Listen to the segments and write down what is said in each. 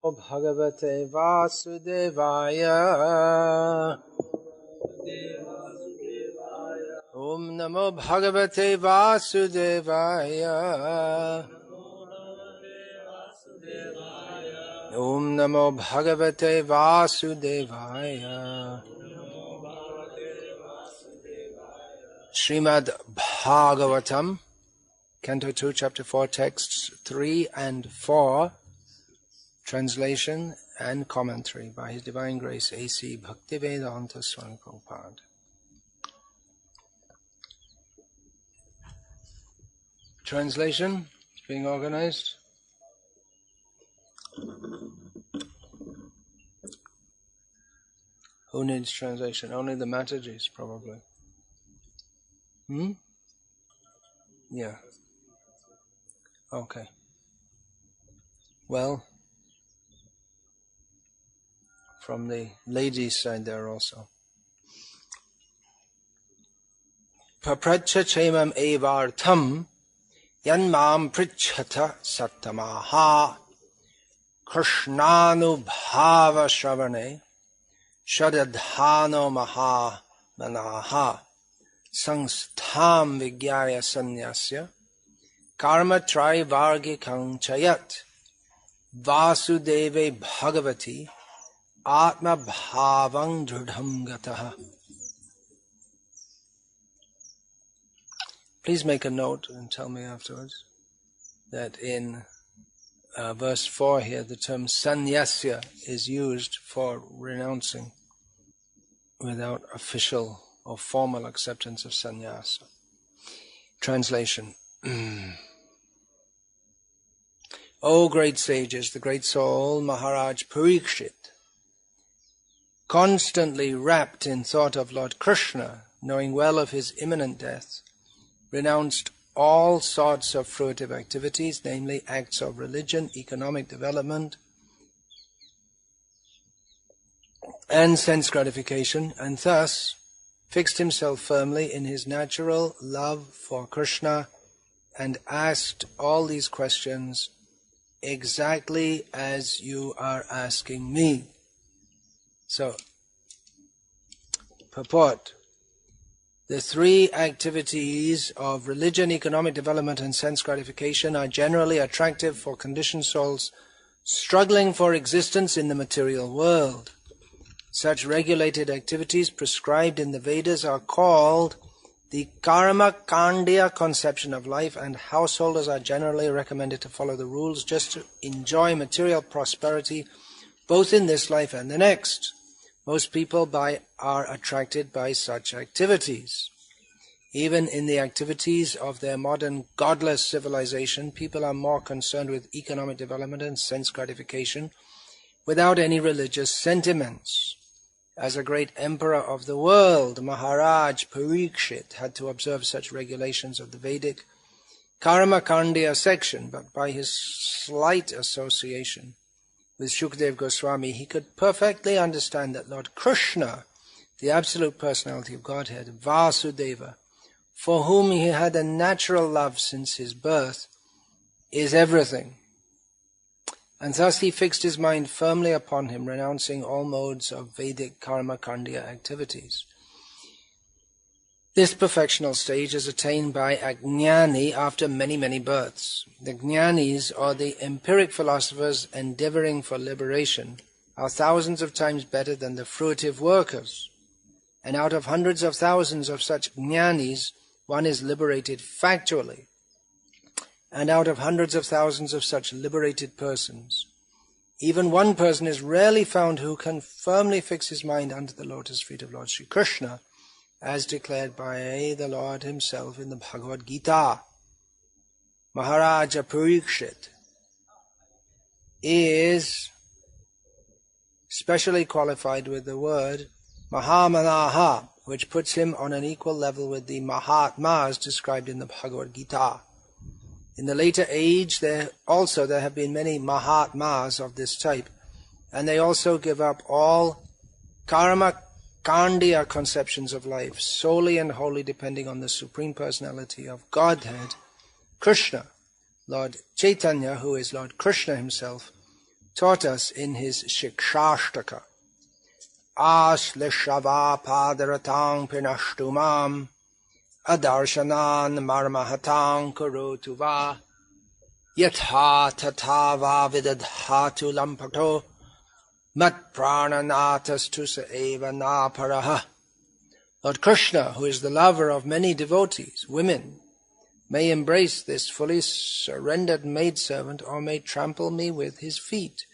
Bhagavate Vasudevaya. Om Namo Bhagavate Vasudevaya. Om Namo Bhagavate Vasudevaya. Srimad Bhagavatam, Canto 2, Chapter 4, Texts 3 and 4, translation and commentary by His Divine Grace A.C. Bhaktivedanta Swami Prabhupada. Translation is being organized. Who needs translation? Only the Matajis, probably. Yeah. Okay. Well, from the ladies' side there also. Papracha chemam evartham yanmam prichhata sattamaha krishnanubhava shravane shadadhano maha manaha sangstham vigyaya sanyasya karma trivargikang chayat vasudeve bhagavati atma bhavang dridham gataha. Please make a note and tell me afterwards that in verse 4 here the term sanyasya is used for renouncing without official or formal acceptance of sannyasa. Translation. O great sages, the great soul Maharaj Parikshit, constantly wrapped in thought of Lord Krishna, knowing well of his imminent death, renounced all sorts of fruitive activities, namely acts of religion, economic development, and sense gratification, and thus fixed himself firmly in his natural love for Krishna and asked all these questions exactly as you are asking me. So, purport. The three activities of religion, economic development, and sense gratification are generally attractive for conditioned souls struggling for existence in the material world. Such regulated activities prescribed in the Vedas are called the karma kandiya conception of life, and householders are generally recommended to follow the rules just to enjoy material prosperity both in this life and the next. Most people are attracted by such activities. Even in the activities of their modern godless civilization, people are more concerned with economic development and sense gratification without any religious sentiments. As a great emperor of the world, Maharaj Parikshit had to observe such regulations of the Vedic Karma Kandiya section, but by his slight association with Shukdev Goswami, he could perfectly understand that Lord Krishna, the absolute personality of Godhead, Vasudeva, for whom he had a natural love since his birth, is everything. And thus he fixed his mind firmly upon him, renouncing all modes of Vedic Karma Kandiya activities. This perfectional stage is attained by a jnani after many, many births. The jnanis, or the empiric philosophers endeavoring for liberation, are thousands of times better than the fruitive workers. And out of hundreds of thousands of such jnanis, one is liberated factually. And out of hundreds of thousands of such liberated persons, even one person is rarely found who can firmly fix his mind under the lotus feet of Lord Sri Krishna, as declared by the Lord himself in the Bhagavad-gita. Maharaja Parikshit is specially qualified with the word Mahamanaha, which puts him on an equal level with the Mahatmas described in the Bhagavad-gita. In the later age, there have been many Mahatmas of this type, and they also give up all karma kandiya conceptions of life, solely and wholly depending on the Supreme Personality of Godhead, Krishna. Lord Chaitanya, who is Lord Krishna himself, taught us in his Shikshashtaka. Aslishava padaratang pinashtumam adarshanan marmahatang kurotu va yatha tatava vidadhatu lampato mat prananatas sa eva naparaha. Lord Krishna, who is the lover of many devotees, women, may embrace this fully surrendered maidservant, or may trample me with his feet,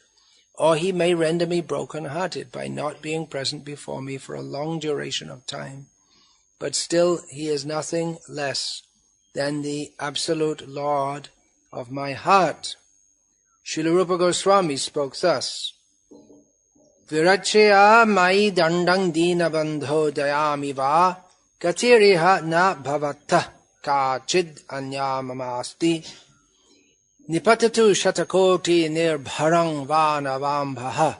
or he may render me broken-hearted by not being present before me for a long duration of time. But still he is nothing less than the absolute Lord of my heart. Srila Rupa Goswami spoke thus: Virachya mai dandang dina bandho dayami va katiriha na bhavata kachid anyamamasti nipatatu shatakoti nirbharang vanavambhaha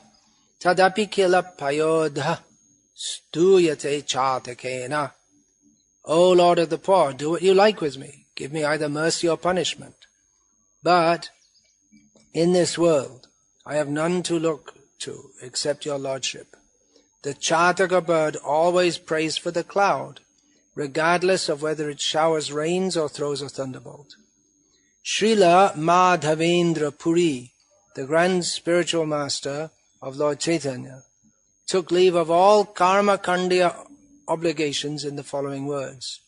tadapi kilapayodha stuyate chatakena. O Lord of the poor, do what you like with me. Give me either mercy or punishment. But in this world I have none to look to except your lordship. The Chataka bird always prays for the cloud, regardless of whether it showers rains or throws a thunderbolt. Srila Madhavendra Puri, the grand spiritual master of Lord Chaitanya, took leave of all karma kandiya obligations in the following words: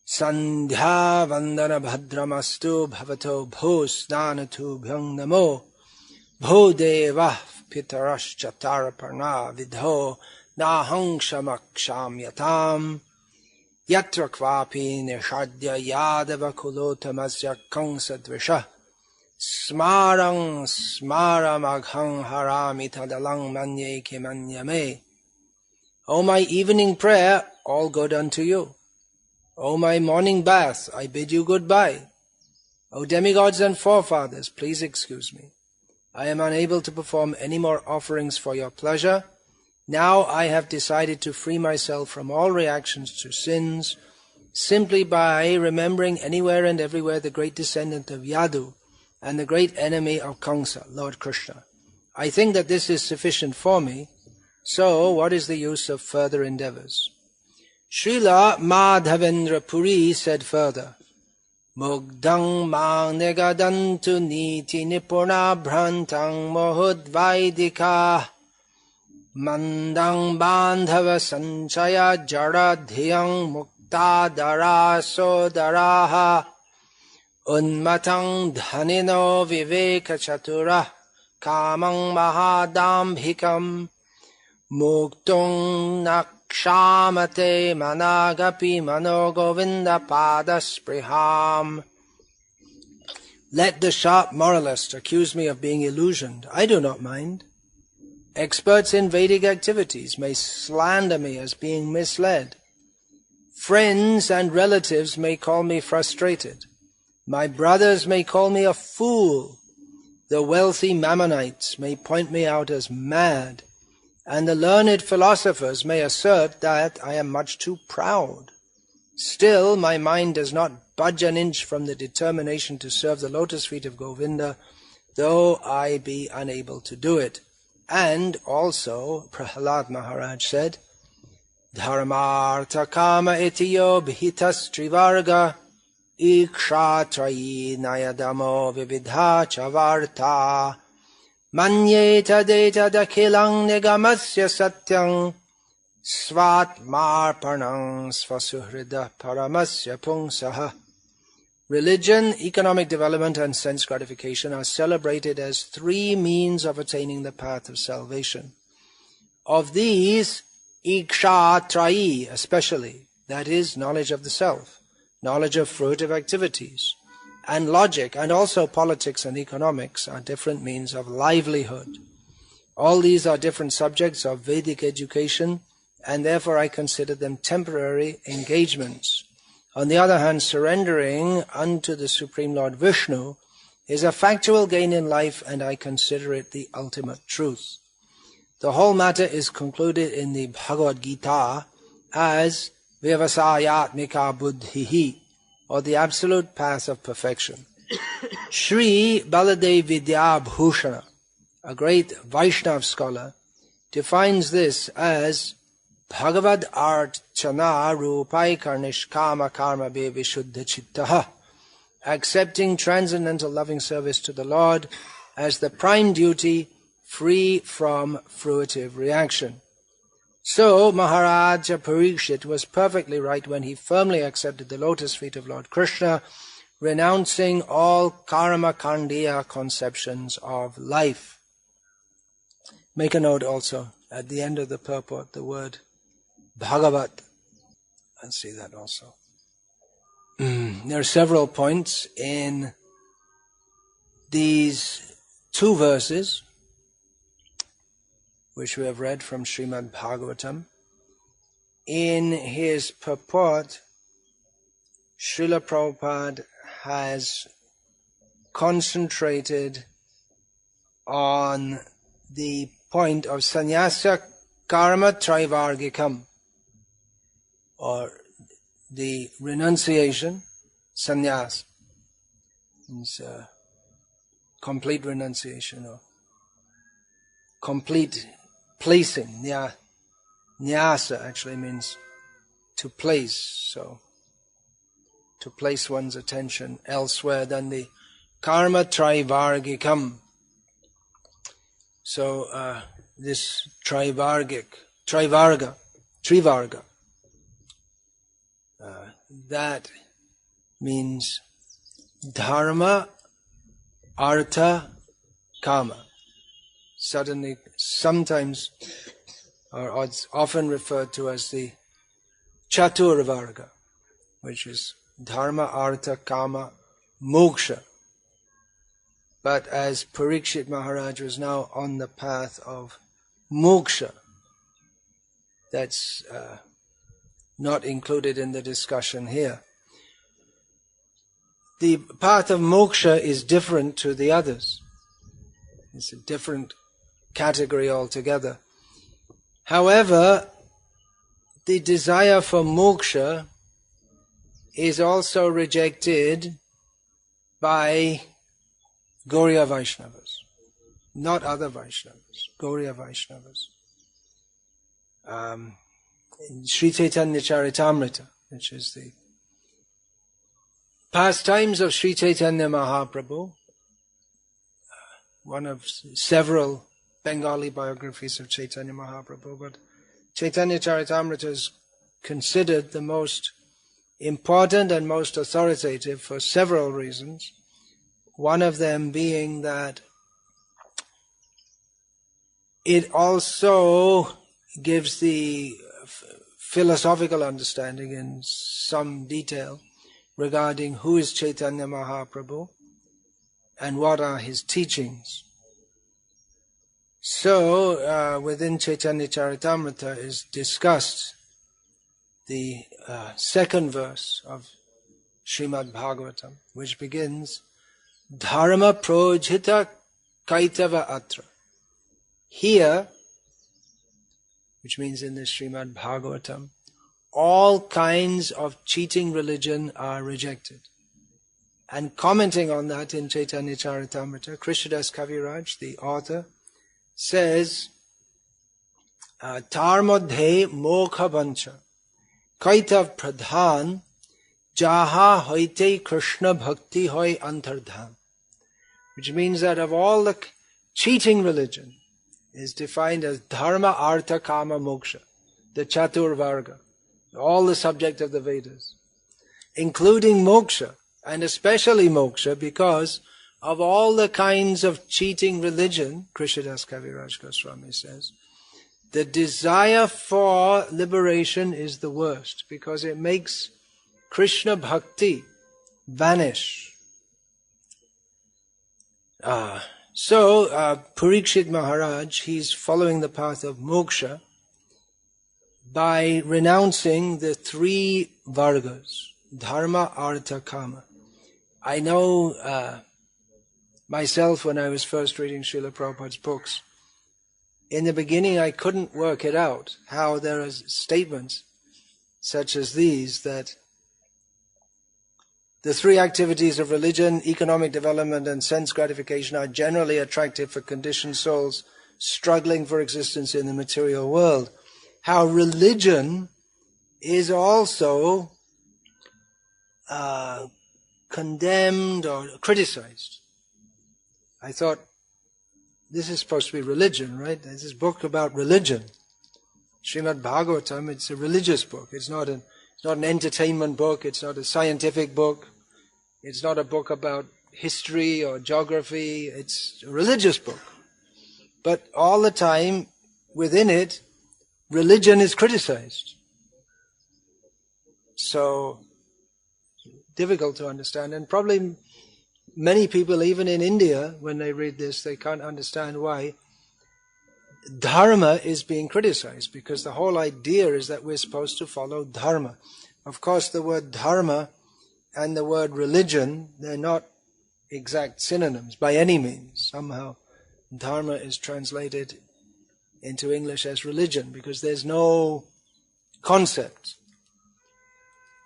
Sandhya vandana bhadramastu bhavato bho snanatu bhyang namo bho devah pitarash chataraparna vidho nahang shamaksham yatam yatra kvapi nishadya yadava kulotamasya kangsadvisha smarang smaramaghang harami tadalang manye kimanyame. O my evening prayer, all good unto you. O my morning bath, I bid you goodbye. O demigods and forefathers, please excuse me. I am unable to perform any more offerings for your pleasure. Now I have decided to free myself from all reactions to sins simply by remembering anywhere and everywhere the great descendant of Yadu and the great enemy of Kamsa, Lord Krishna. I think that this is sufficient for me, so what is the use of further endeavors? Srila Madhavendra Puri said further, Mugdang mang negadantu niti nipurna bhrantang mohudvaidika mandang bandhava sanchaya jara dhyang mukta dara sodaraha unmatang dhanino viveka chatura kamang mahadambhikam muktung nakshamate managapi mano govinda padaspriham. Let the sharp moralist accuse me of being illusioned. I do not mind. Experts in Vedic activities may slander me as being misled. Friends and relatives may call me frustrated. My brothers may call me a fool. The wealthy Mammonites may point me out as mad. And the learned philosophers may assert that I am much too proud. Still, my mind does not budge an inch from the determination to serve the lotus feet of Govinda, though I be unable to do it. And also, Prahlad Maharaj said, Dharmartha kama itiyo bhitas trivarga ikshatrayi nayadamo vividha chavarta manyeta deta dakhilang nigamasya satyang svatmarpanang svasuhrida paramasya pungsaha. Religion, economic development, and sense gratification are celebrated as three means of attaining the path of salvation. Of these, ikshatrayi especially, that is, knowledge of the self, knowledge of fruitive activities, and logic, and also politics and economics, are different means of livelihood. All these are different subjects of Vedic education, and therefore I consider them temporary engagements. On the other hand, surrendering unto the Supreme Lord Vishnu is a factual gain in life, and I consider it the ultimate truth. The whole matter is concluded in the Bhagavad-gita as Vyavasayatmika Buddhihi, or the absolute path of perfection. Shri Baladev Vidya Bhushana, a great Vaishnav scholar, defines this as Bhagavad Archana Rupai Karnish Kama Karma Be Vishuddha Chittaha, accepting transcendental loving service to the Lord as the prime duty, free from fruitive reaction. So Maharaja Parikshit was perfectly right when he firmly accepted the lotus feet of Lord Krishna, renouncing all karma kandiya conceptions of life. Make a note also, at the end of the purport, the word Bhagavat. Let's see that also. There are several points in these two verses which we have read from Srimad Bhagavatam. In his purport, Srila Prabhupada has concentrated on the point of sannyasa karma trivargikam, or the renunciation, sannyas, means complete renunciation or complete placing. Nyasa actually means to place, so to place one's attention elsewhere than the karma trivargikam. So this trivarga, that means dharma, artha, kama. Sometimes, or it's often referred to as the chaturvarga, which is dharma, artha, kama, moksha. But as Parikshit Maharaj was now on the path of moksha, that's not included in the discussion here. The path of moksha is different to the others. It's a different category altogether. However, the desire for moksha is also rejected by Gauriya Vaishnavas, not other Vaishnavas, Gauriya Vaishnavas. In Sri Chaitanya Charitamrita, which is the pastimes of Sri Chaitanya Mahaprabhu, one of several Bengali biographies of Chaitanya Mahaprabhu, but Chaitanya Charitamrita is considered the most important and most authoritative for several reasons. One of them being that it also gives the philosophical understanding in some detail regarding who is Chaitanya Mahaprabhu and what are his teachings. So, within Chaitanya Charitamrita is discussed the second verse of Srimad Bhagavatam, which begins, Dharma projhita kaitava atra. Here, which means in the Srimad Bhagavatam, all kinds of cheating religion are rejected. And commenting on that in Chaitanya Charitamrita, Krishnadas Kaviraj, the author, says, Tarmodhe mokha vancha kaitav pradhan jaha hoite Krishna bhakti hoy antardhan. Which means that of all the cheating religion is defined as dharma, artha, kama, moksha, the chatur varga, all the subject of the Vedas, including moksha, and especially moksha, because of all the kinds of cheating religion, Krishnadas Kaviraj Goswami says, the desire for liberation is the worst, because it makes Krishna bhakti vanish. So Parikshit Maharaj, he's following the path of moksha by renouncing the three vargas, dharma, artha, kama. I know myself, when I was first reading Srila Prabhupada's books, in the beginning I couldn't work it out, how there are statements such as these that The three activities of religion, economic development, and sense gratification are generally attractive for conditioned souls struggling for existence in the material world. How religion is also condemned or criticized. I thought, this is supposed to be religion, right? This is a book about religion. Srimad Bhagavatam, it's a religious book. It's not an entertainment book. It's not a scientific book. It's not a book about history or geography. It's a religious book. But all the time, within it, religion is criticized. So, difficult to understand. And probably many people, even in India, when they read this, they can't understand why dharma is being criticized, because the whole idea is that we're supposed to follow dharma. Of course, the word dharma and the word religion, they're not exact synonyms by any means. Somehow, dharma is translated into English as religion, because there's no concept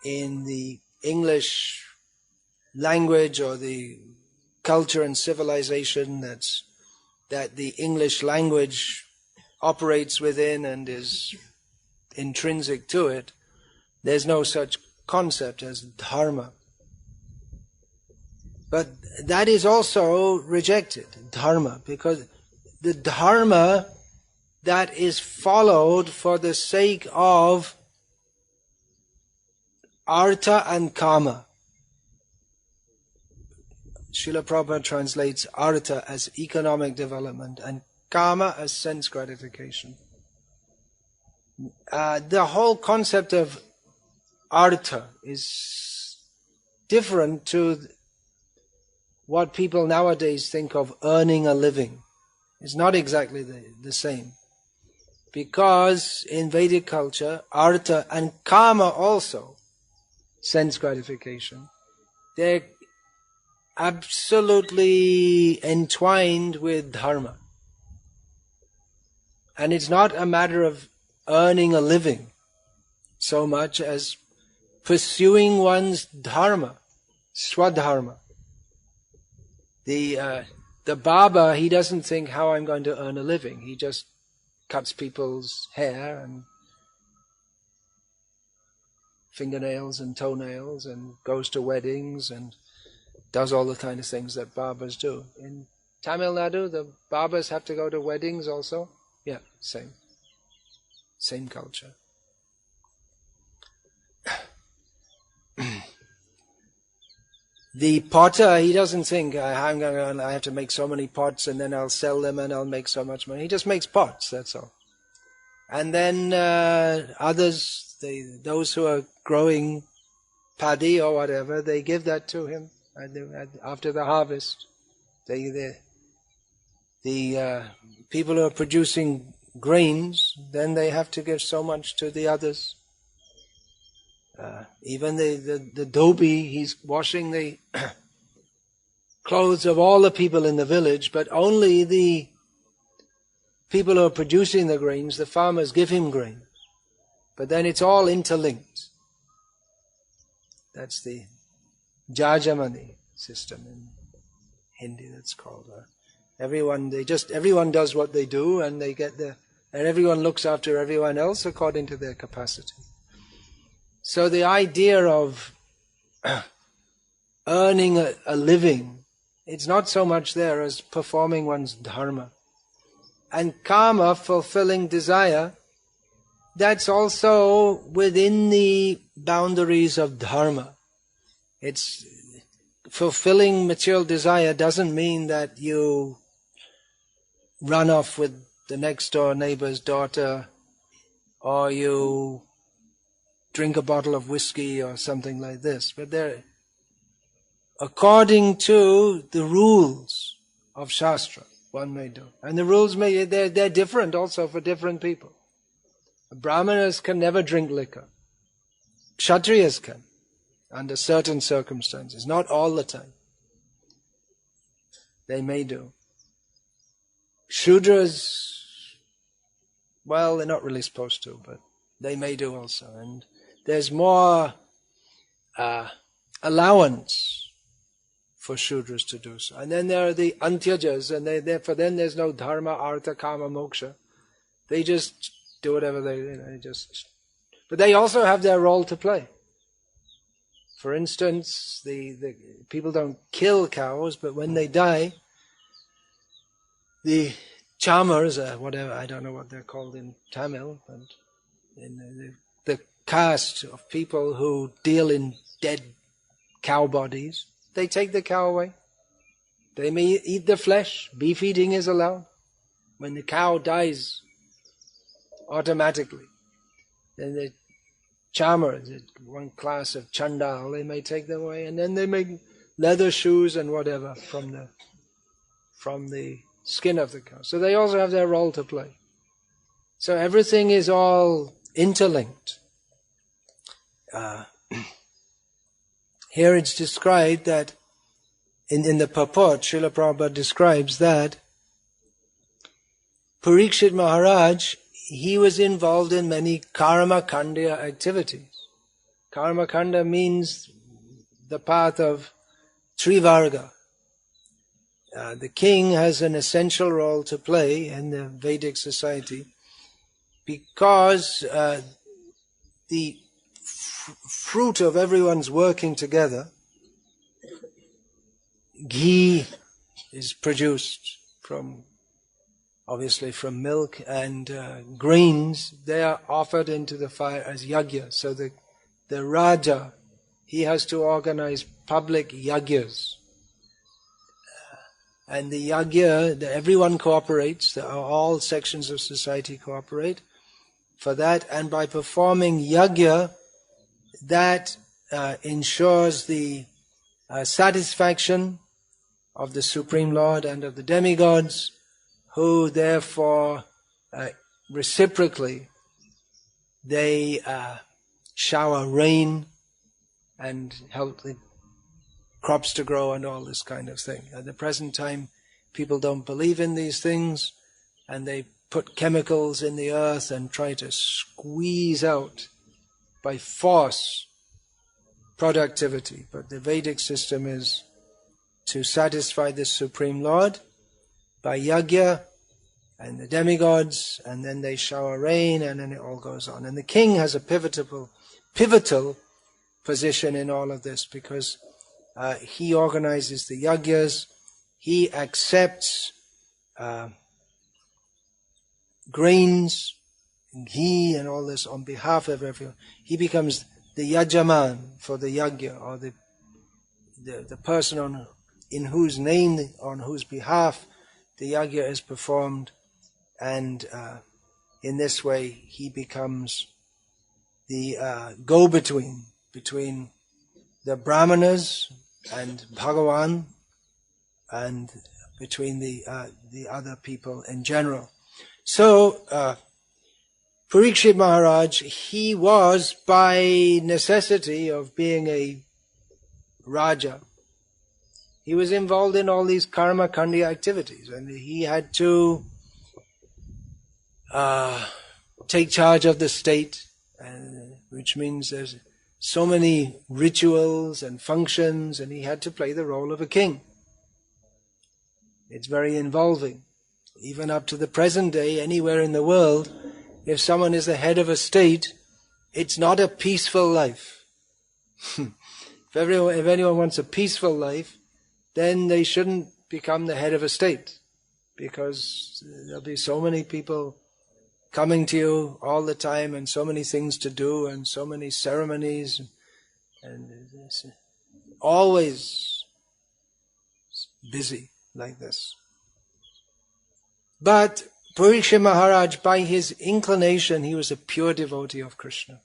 in the English language or the culture and civilization that the English language operates within and is intrinsic to it. There's no such concept as dharma. But that is also rejected, dharma, because the dharma that is followed for the sake of artha and kama. Srila Prabhupada translates artha as economic development and kama as sense gratification. The whole concept of artha is different to what people nowadays think of earning a living. It's not exactly the same. Because in Vedic culture, artha and kama also, sense gratification, they're absolutely entwined with dharma. And it's not a matter of earning a living so much as pursuing one's dharma, swadharma. The Baba, he doesn't think how I'm going to earn a living. He just cuts people's hair and fingernails and toenails and goes to weddings and does all the kind of things that Babas do. In Tamil Nadu, the Babas have to go to weddings also. Yeah, same culture. The potter, he doesn't think, I have to make so many pots and then I'll sell them and I'll make so much money. He just makes pots, that's all. And then others, those who are growing paddy or whatever, they give that to him after the harvest. The people who are producing grains, then they have to give so much to the others. Even the dhobi, he's washing the clothes of all the people in the village, but only the people who are producing the grains, the farmers, give him grain. But then it's all interlinked. That's the jajamani system in Hindi, that's called. Everyone does what they do, and and everyone looks after everyone else according to their capacity. So the idea of earning a living, it's not so much there as performing one's dharma. And kama, fulfilling desire, that's also within the boundaries of dharma. It's fulfilling material desire doesn't mean that you run off with the next door neighbor's daughter, or you drink a bottle of whiskey or something like this. But they're according to the rules of Shastra, one may do. And the rules they're different also for different people. Brahmanas can never drink liquor. Kshatriyas can, under certain circumstances, not all the time. They may do. Shudras, well, they're not really supposed to, but they may do also. And there's more allowance for Shudras to do so. And then there are the Antyajas, and for them there's no dharma, artha, kama, moksha. They just do whatever they just... But they also have their role to play. For instance, the people don't kill cows, but when they die, the chamars, whatever, I don't know what they're called in Tamil, but in the caste of people who deal in dead cow bodies, they take the cow away. They may eat the flesh. Beef eating is allowed. When the cow dies automatically, then the chamar, one class of chandal, they may take them away, and then they make leather shoes and whatever from the skin of the cow. So they also have their role to play. So everything is all interlinked. Here it's described that in the purport, Srila Prabhupada describes that Parikshit Maharaj, he was involved in many karma kanda activities. Karma kanda means the path of Trivarga. The king has an essential role to play in the Vedic society because the fruit of everyone's working together, ghee is produced obviously from milk, and grains, they are offered into the fire as yajna. So the Raja, he has to organize public yajnas. And the yajna, everyone cooperates, all sections of society cooperate for that, and by performing yajna, that ensures the satisfaction of the Supreme Lord and of the demigods, who therefore reciprocally they shower rain and help the crops to grow and all this kind of thing. At the present time, people don't believe in these things, and they put chemicals in the earth and try to squeeze out by force productivity. But the Vedic system is to satisfy the Supreme Lord by yajna and the demigods, and then they shower rain, and then it all goes on. And the king has a pivotal position in all of this, because he organizes the yajnas, he accepts grains, ghee and all this on behalf of everyone. He becomes the yajaman for the yajna, or the person in whose name, on whose behalf the yajna is performed, and in this way he becomes the go-between between the brahmanas and Bhagavan, and between the other people in general. So Parikshit Maharaj, he was, by necessity of being a Raja, he was involved in all these karma kanda activities, and he had to take charge of the state, which means there's so many rituals and functions, and he had to play the role of a king. It's very involving. Even up to the present day, anywhere in the world, if someone is the head of a state, it's not a peaceful life. If anyone wants a peaceful life, then they shouldn't become the head of a state, because there'll be so many people coming to you all the time, and so many things to do, and so many ceremonies, and it's always busy like this. But Parikshit Maharaj, by his inclination, he was a pure devotee of Krishna.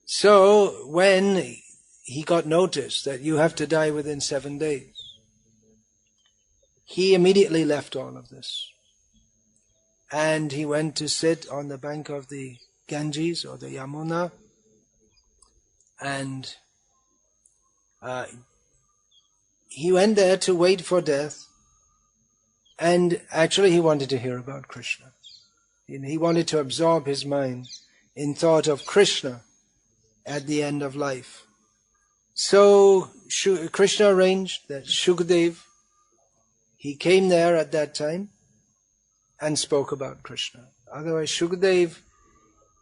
So when he got notice that you have to die within 7 days, he immediately left all of this. And he went to sit on the bank of the Ganges or the Yamuna, and he went there to wait for death. And actually he wanted to hear about Krishna. He wanted to absorb his mind in thought of Krishna at the end of life. So Krishna arranged that Shukadev, he came there at that time and spoke about Krishna. Otherwise Shukadev,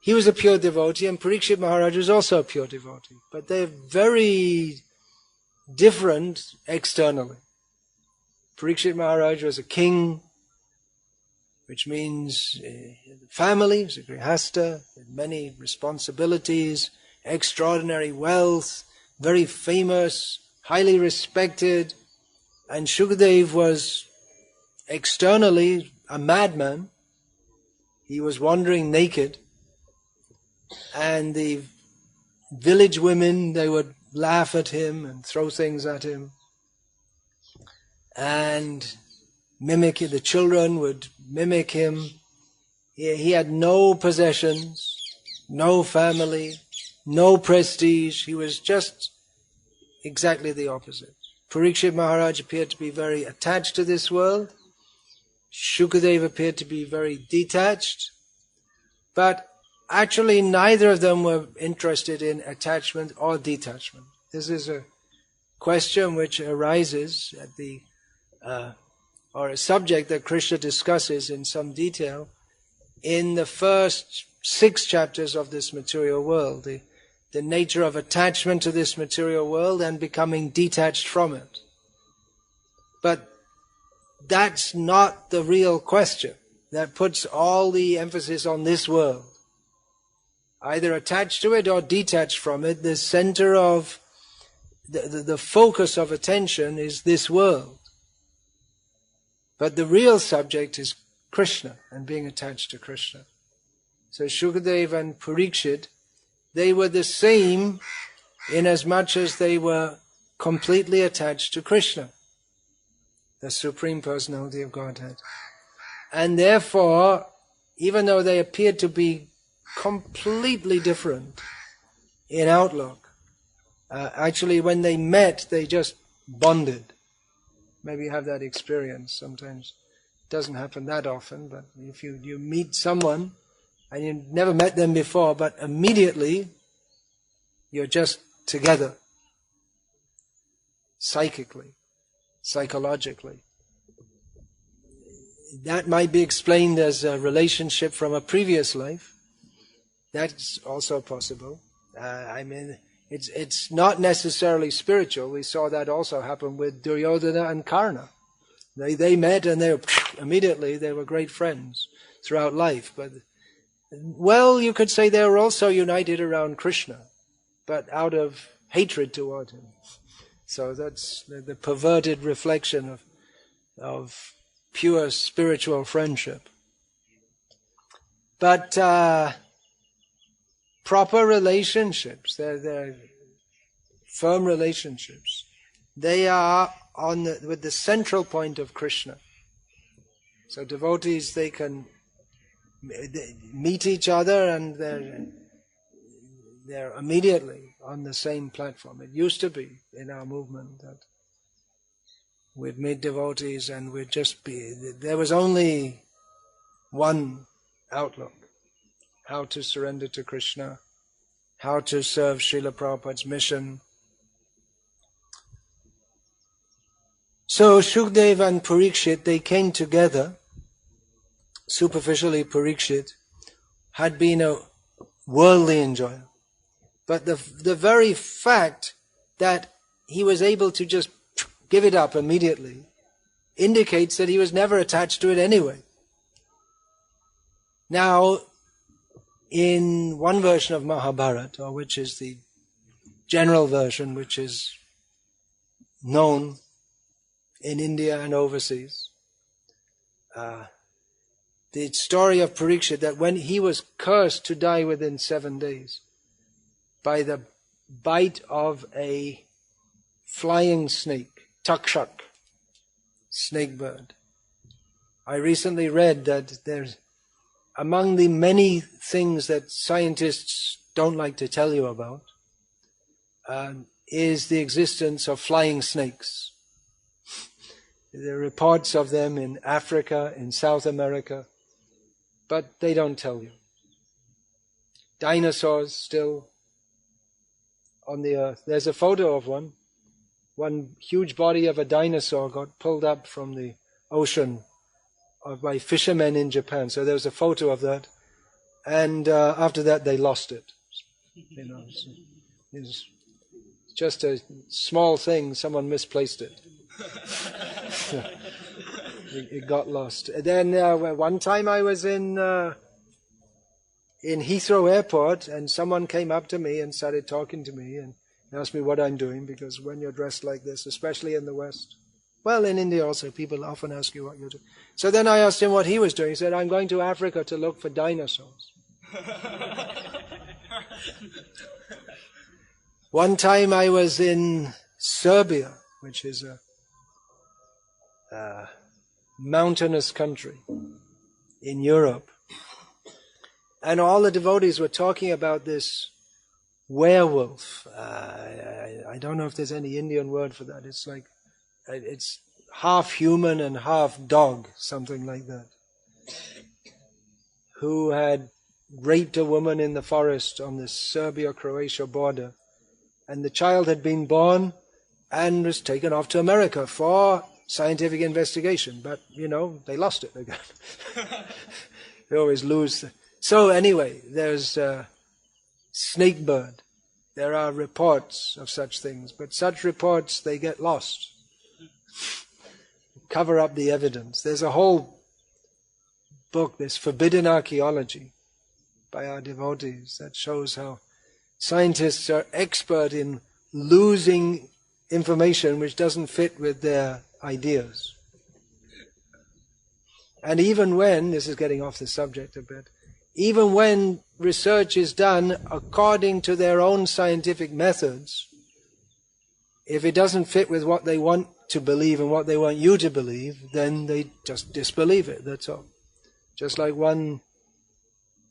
he was a pure devotee, and Parikshit Maharaj was also a pure devotee. But they're very different externally. Parikshit Maharaj was a king, which means family, he was a grihasta, with many responsibilities, extraordinary wealth, very famous, highly respected. And Shukadev was externally a madman. He was wandering naked, and the village women, they would laugh at him and throw things at him, and mimic it. The children would mimic him. He had no possessions, no family, no prestige. He was just exactly the opposite. Parikshit Maharaj appeared to be very attached to this world. Shukadev appeared to be very detached. But actually neither of them were interested in attachment or detachment. This is a question which arises at the, or a subject that Krishna discusses in some detail in the first 6 chapters of this material world. The nature of attachment to this material world and becoming detached from it. But that's not the real question. That puts all the emphasis on this world. Either attached to it or detached from it, the center of, the focus of attention is this world. But the real subject is Krishna and being attached to Krishna. So Shukadev and Parikshit, they were the same in as much as they were completely attached to Krishna, the Supreme Personality of Godhead. And therefore, even though they appeared to be completely different in outlook, actually when they met, they just bonded. Maybe you have that experience. Sometimes it doesn't happen that often, but if you meet someone and you've never met them before, but immediately you're just together, psychically, psychologically. That might be explained as a relationship from a previous life. That's also possible. It's not necessarily spiritual. We saw that also happen with Duryodhana and Karna. They met and immediately they were great friends throughout life. But well, you could say they were also united around Krishna, but out of hatred toward him. So that's the perverted reflection of pure spiritual friendship. But proper relationships, they're firm relationships. They are with the central point of Krishna. So devotees, they can meet each other and they're immediately on the same platform. It used to be in our movement that we'd meet devotees and there was only one outlook: how to surrender to Krishna, how to serve Srila Prabhupada's mission. So Shukdev and Parikshit, they came together. Superficially, Parikshit had been a worldly enjoyer. But the very fact that he was able to just give it up immediately indicates that he was never attached to it anyway. Now, in one version of Mahabharata, or which is the general version which is known in India and overseas, the story of Parikshit, that when he was cursed to die within 7 days by the bite of a flying snake, takshak, snake bird. I recently read that there's, among the many things that scientists don't like to tell you about, is the existence of flying snakes. There are reports of them in Africa, in South America, but they don't tell you. Dinosaurs still on the earth. There's a photo of one. One huge body of a dinosaur got pulled up from the ocean by fishermen in Japan. So there was a photo of that. And after that they lost it. It's just a small thing, someone misplaced it. It got lost. Then one time I was in Heathrow Airport, and someone came up to me and started talking to me and asked me what I'm doing, because when you're dressed like this, especially in the West, well, in India also, people often ask you what you're doing. So then I asked him what he was doing. He said, I'm going to Africa to look for dinosaurs. One time I was in Serbia, which is a mountainous country in Europe, and all the devotees were talking about this werewolf. I don't know if there's any Indian word for that. It's like, it's half human and half dog, something like that, who had raped a woman in the forest on the Serbia-Croatia border, and the child had been born and was taken off to America for scientific investigation, but, they lost it again. They always lose. So anyway, there's snakebird. There are reports of such things, but such reports, they get lost. Cover up the evidence. There's a whole book, this Forbidden Archaeology, by our devotees, that shows how scientists are expert in losing information which doesn't fit with their ideas. And even when, this is getting off the subject a bit, even when research is done according to their own scientific methods, if it doesn't fit with what they want to believe and what they want you to believe, then they just disbelieve it, that's all. Just like one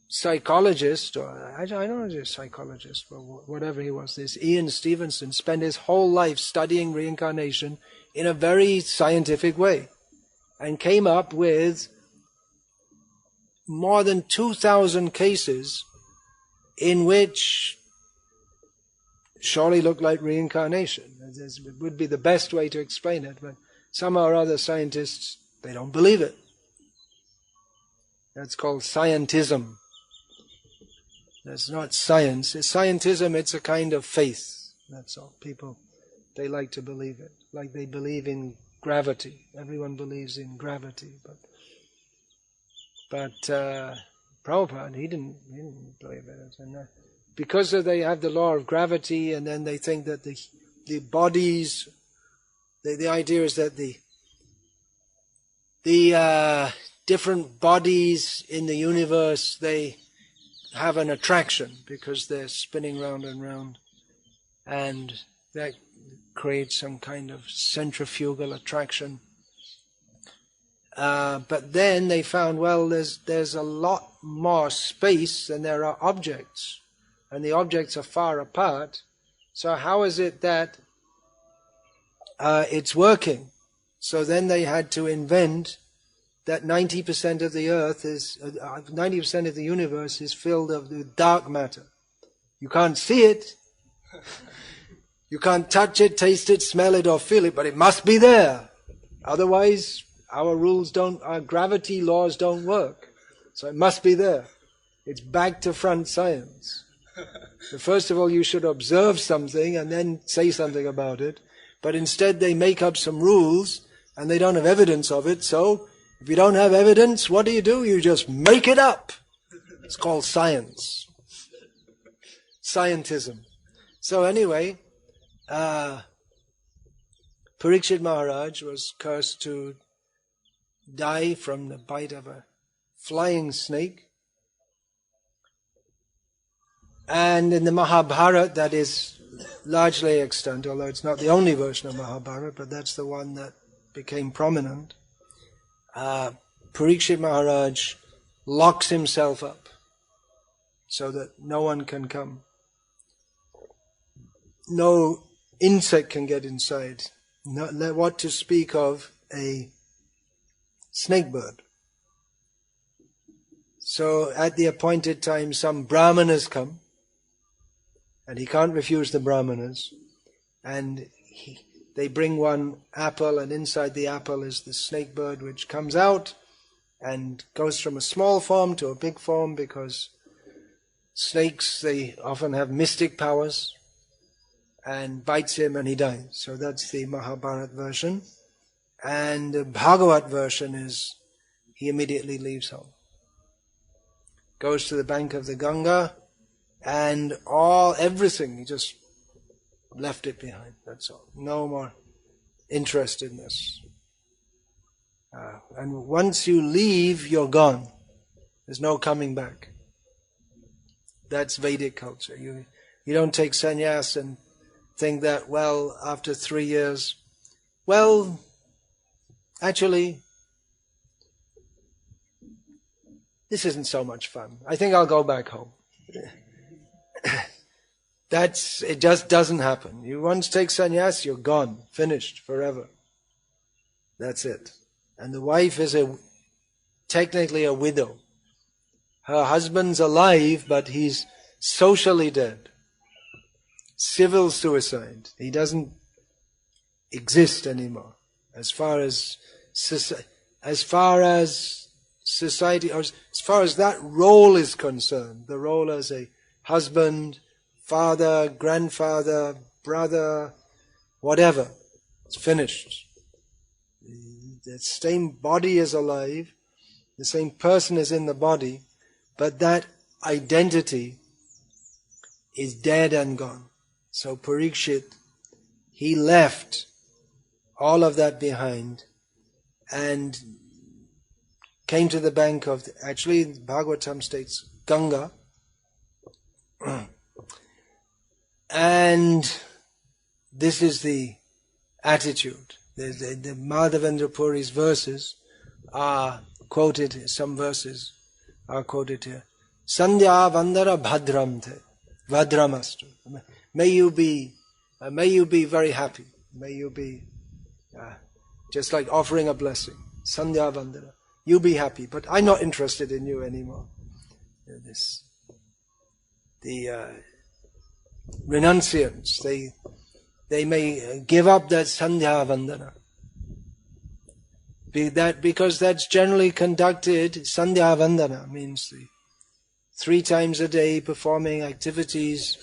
psychologist, or I don't know if he's a psychologist, but whatever he was, this Ian Stevenson spent his whole life studying reincarnation in a very scientific way, and came up with more than 2,000 cases in which surely looked like reincarnation. It would be the best way to explain it, but some or other scientists, they don't believe it. That's called scientism. That's not science. Scientism, it's a kind of faith. That's all. People, they like to believe it. Like they believe in gravity. Everyone believes in gravity. But Prabhupada, he didn't believe it. And because they have the law of gravity, and then they think that the bodies, the idea is that the different bodies in the universe, they have an attraction because they're spinning round and round, and that creates some kind of centrifugal attraction. But then they found, well, there's a lot more space than there are objects, and the objects are far apart. So how is it that it's working? So then they had to invent that 90% of the earth is, 90% of the universe is filled with dark matter. You can't see it, you can't touch it, taste it, smell it, or feel it, but it must be there. Otherwise, our gravity laws don't work. So it must be there. It's back to front science. So first of all, you should observe something and then say something about it. But instead they make up some rules and they don't have evidence of it. So if you don't have evidence, what do? You just make it up. It's called science. Scientism. So anyway, Parikshit Maharaj was cursed to die from the bite of a flying snake. And in the Mahabharata, that is largely extant, although it's not the only version of Mahabharata, but that's the one that became prominent. Parikshit Maharaj locks himself up so that no one can come. No insect can get inside. Not what to speak of a snake bird. So at the appointed time, some brahmanas come, and he can't refuse the brahmanas, and they bring one apple, and inside the apple is the snake bird which comes out and goes from a small form to a big form, because snakes, they often have mystic powers, and bites him and he dies. So that's the Mahabharata version. And the Bhagavad version is he immediately leaves home, goes to the bank of the Ganga, and everything, he just left it behind. That's all. No more interest in this. And once you leave, you're gone. There's no coming back. That's Vedic culture. You don't take sannyas and think that, well, after 3 years, well, actually, this isn't so much fun. I think I'll go back home. It just doesn't happen. You once take sannyas, you're gone, finished, forever. That's it. And the wife is technically a widow. Her husband's alive, but he's socially dead. Civil suicide. He doesn't exist anymore. As far as society, or as far as that role is concerned, the role as a husband, father, grandfather, brother, whatever, it's finished. The same body is alive, the same person is in the body, but that identity is dead and gone. So Parikshit, he left all of that behind and came to the bank of, actually Bhagavatam states, Ganga. And this is the attitude. The Madhavendra Puri's verses are quoted, some verses are quoted here. Sandhya Vandara Bhadramte, Vadramastu. May you be very happy. May you be just like offering a blessing. Sandhya Vandara. You be happy, but I'm not interested in you anymore. The renunciants, they may give up that Sandhya Vandana. Because that's generally conducted, Sandhya Vandana means 3 times a day performing activities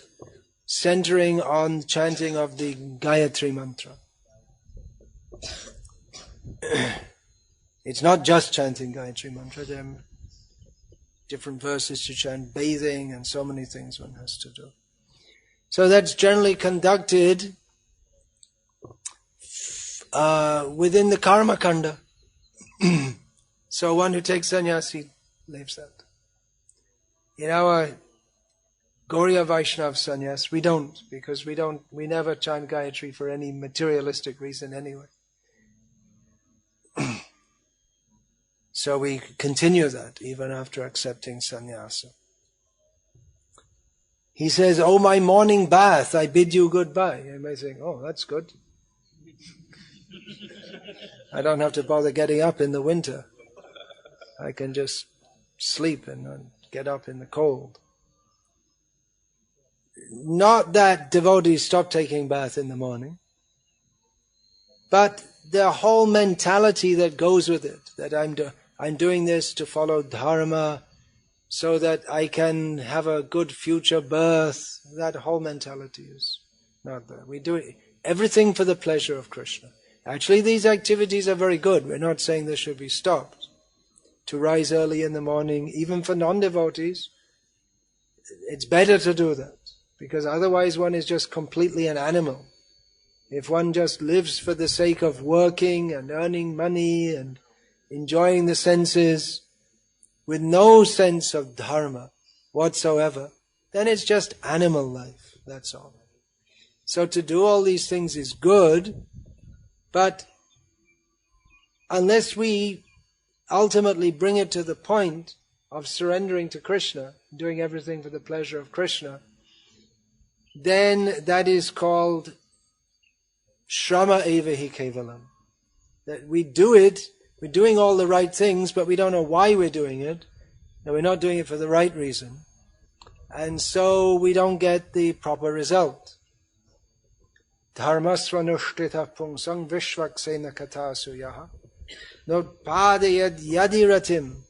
centering on chanting of the Gayatri mantra. It's not just chanting Gayatri mantra, there are different verses to chant, bathing, and so many things one has to do. So that's generally conducted within the karma kanda. So one who takes sannyas, he leaves that. In our Gauriya Vaishnava sannyas, we don't, because we never chant Gayatri for any materialistic reason anyway. So we continue that even after accepting sannyasa. He says, "Oh, my morning bath, I bid you goodbye." You may think, "Oh, that's good. I don't have to bother getting up in the winter. I can just sleep and not get up in the cold." Not that devotees stop taking bath in the morning, but the whole mentality that goes with it, that I'm doing this to follow dharma, so that I can have a good future birth, that whole mentality is not there. We do everything for the pleasure of Krishna. Actually, these activities are very good. We're not saying they should be stopped. To rise early in the morning, even for non-devotees, it's better to do that, because otherwise one is just completely an animal. If one just lives for the sake of working and earning money and enjoying the senses, with no sense of dharma whatsoever, then it's just animal life, that's all. So to do all these things is good, but unless we ultimately bring it to the point of surrendering to Krishna, doing everything for the pleasure of Krishna, then that is called Shrama eva hi kevalam. That we do it, we're doing all the right things, but we don't know why we're doing it, and we're not doing it for the right reason. and so we don't get the proper result. Dharmasvanushtita pungsang vishvaksena katasuyaha notpadayad yadiratim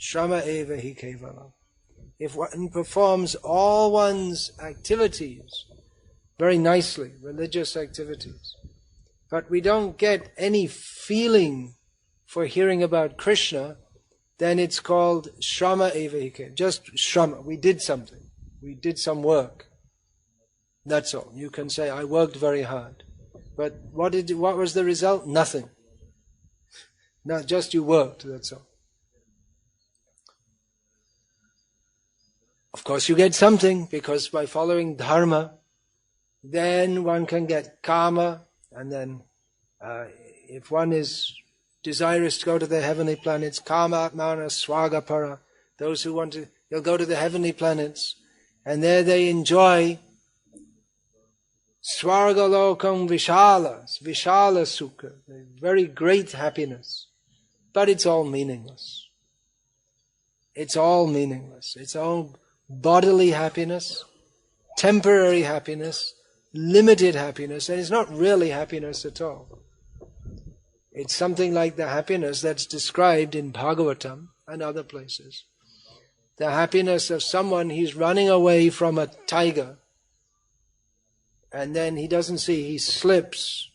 shrama eva hi kevalam. If one performs all one's activities very nicely, religious activities, but we don't get any feeling for hearing about Krishna, then it's called shrama eva hi kevalam. Just shrama. We did something. We did some work. That's all. You can say, I worked very hard. But what was the result? Nothing. No, just you worked, that's all. Of course you get something, because by following dharma, then one can get karma, and then if one is desirous to go to the heavenly planets, karma atmana swagapara, those who want to, they'll go to the heavenly planets, and there they enjoy Swargalokam Vishala Sukha, very great happiness. But it's all meaningless. It's all meaningless. It's all bodily happiness, temporary happiness, limited happiness, and it's not really happiness at all. It's something like the happiness that's described in Bhagavatam and other places. The happiness of someone, he's running away from a tiger, and then he doesn't see, he slips,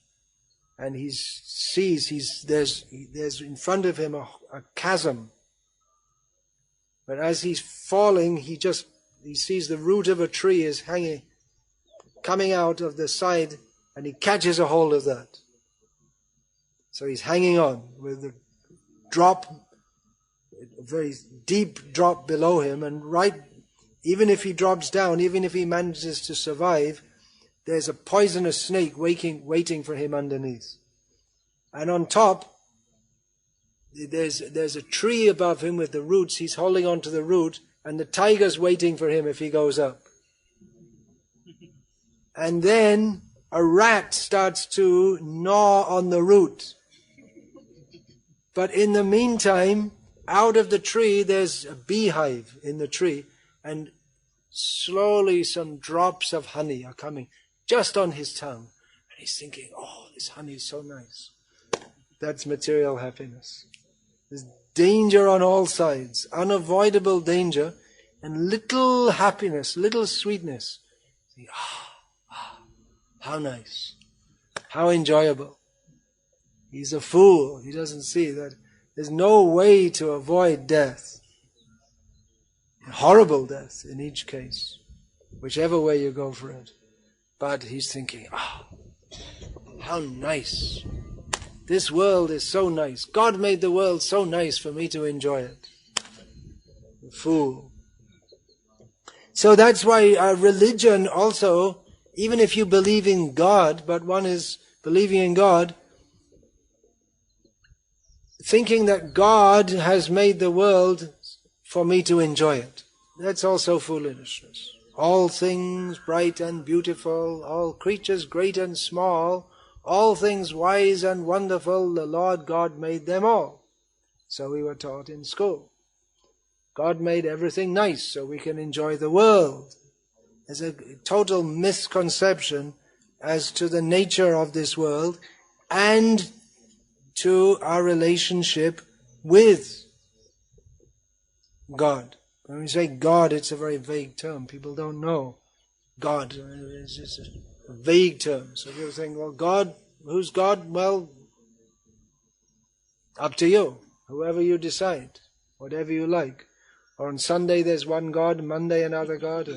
and he sees there's in front of him a chasm. But as he's falling, he sees the root of a tree is coming out of the side, and he catches a hold of that. So he's hanging on with the drop, a very deep drop below him, and even if he drops down, even if he manages to survive, there's a poisonous snake waiting for him underneath. And on top, there's a tree above him with the roots. He's holding on to the root, and the tiger's waiting for him if he goes up. And then a rat starts to gnaw on the root. But in the meantime, out of the tree, there's a beehive in the tree, and slowly some drops of honey are coming just on his tongue. And he's thinking, oh, this honey is so nice. That's material happiness. There's danger on all sides, unavoidable danger, and little happiness, little sweetness. How nice, how enjoyable. He's a fool. He doesn't see that there's no way to avoid death. Horrible death in each case, whichever way you go for it. But he's thinking, how nice. This world is so nice. God made the world so nice for me to enjoy it. The fool. So that's why religion also, even if you believe in God, but one is believing in God, thinking that God has made the world for me to enjoy it. That's also foolishness. All things bright and beautiful, all creatures great and small, all things wise and wonderful, the Lord God made them all. So we were taught in school. God made everything nice so we can enjoy the world. There's a total misconception as to the nature of this world and to our relationship with God. When we say God, it's a very vague term. People don't know God. It's just a vague term. So people think, well, God, who's God? Well, up to you. Whoever you decide. Whatever you like. Or on Sunday there's one God, Monday another God.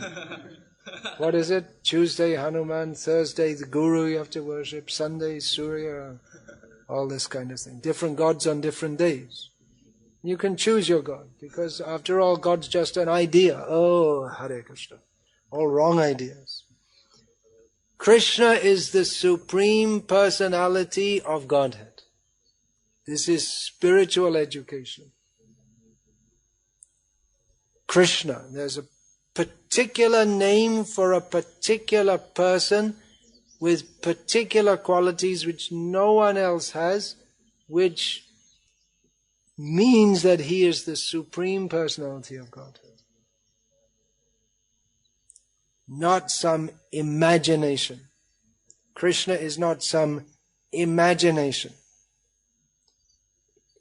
What is it? Tuesday Hanuman, Thursday the Guru you have to worship, Sunday Surya, all this kind of thing. Different gods on different days. You can choose your God, because after all, God's just an idea. Oh, Hare Krishna. All wrong ideas. Krishna is the Supreme Personality of Godhead. This is spiritual education. Krishna, there's a particular name for a particular person with particular qualities which no one else has, which means that he is the Supreme Personality of Godhead. not some imagination. Krishna is not some imagination.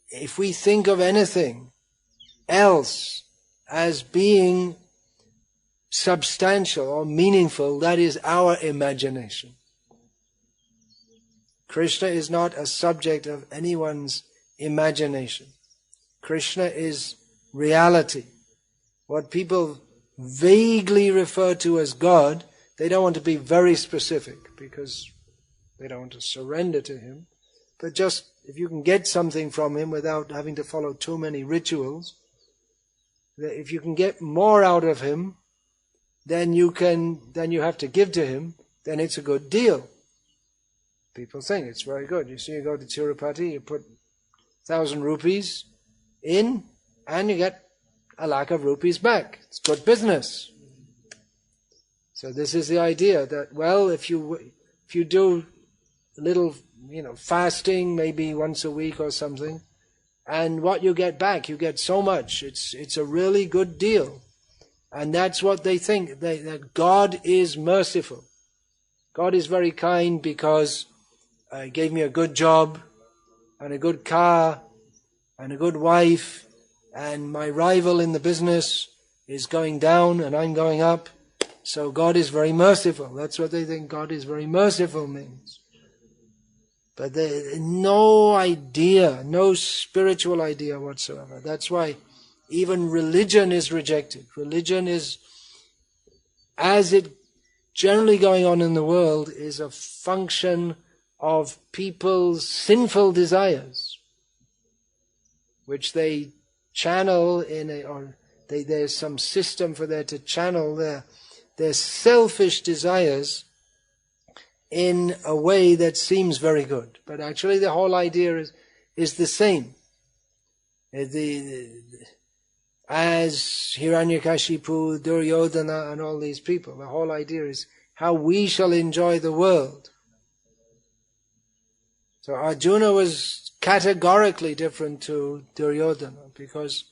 If we think of anything else as being substantial or meaningful, that is our imagination. Krishna is not a subject of anyone's imagination. Krishna is reality. What people vaguely refer to as God, they don't want to be very specific because they don't want to surrender to Him. But just if you can get something from Him without having to follow too many rituals, if you can get more out of Him than you have to give to Him, then it's a good deal. People think it's very good. You see, you go to Tirupati, you put 1,000 rupees in, and you get a lakh of rupees back. It's good business. So this is the idea that, well, if you do a little, fasting, maybe once a week or something, and what you get back, you get so much. It's a really good deal. And that's what they think, that God is merciful. God is very kind because He gave me a good job, and a good car, and a good wife, and my rival in the business is going down and I'm going up. So God is very merciful. That's what they think God is very merciful means. But no idea, no spiritual idea whatsoever. That's why even religion is rejected. Religion is, as it generally going on in the world, is a function of people's sinful desires, which they channel there's some system for them to channel their selfish desires in a way that seems very good. But actually the whole idea is the same. As Hiranyakashipu, Duryodhana and all these people, the whole idea is how we shall enjoy the world. So Arjuna was categorically different to Duryodhana because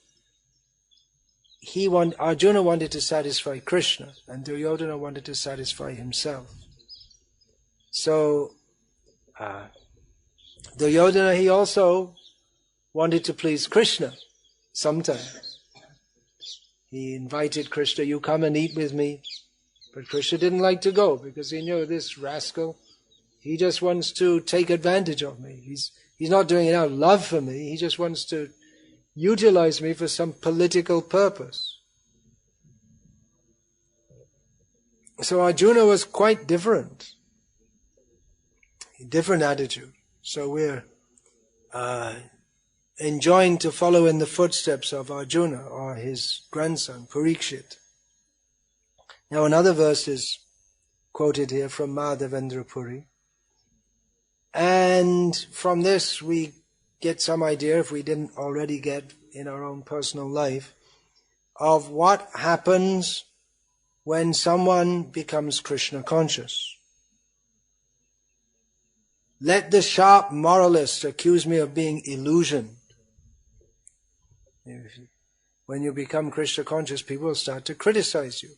Arjuna wanted to satisfy Krishna and Duryodhana wanted to satisfy himself. So Duryodhana, he also wanted to please Krishna sometimes. He invited Krishna, you come and eat with me. But Krishna didn't like to go because he knew this rascal, he just wants to take advantage of me. He's not doing it out of love for me. He just wants to utilize me for some political purpose. So Arjuna was quite different. Different attitude. So we're enjoined to follow in the footsteps of Arjuna or his grandson, Parikshit. Now another verse is quoted here from Madhavendra Puri. And from this we get some idea, if we didn't already get in our own personal life, of what happens when someone becomes Krishna conscious. Let the sharp moralists accuse me of being illusioned. When you become Krishna conscious, people will start to criticize you.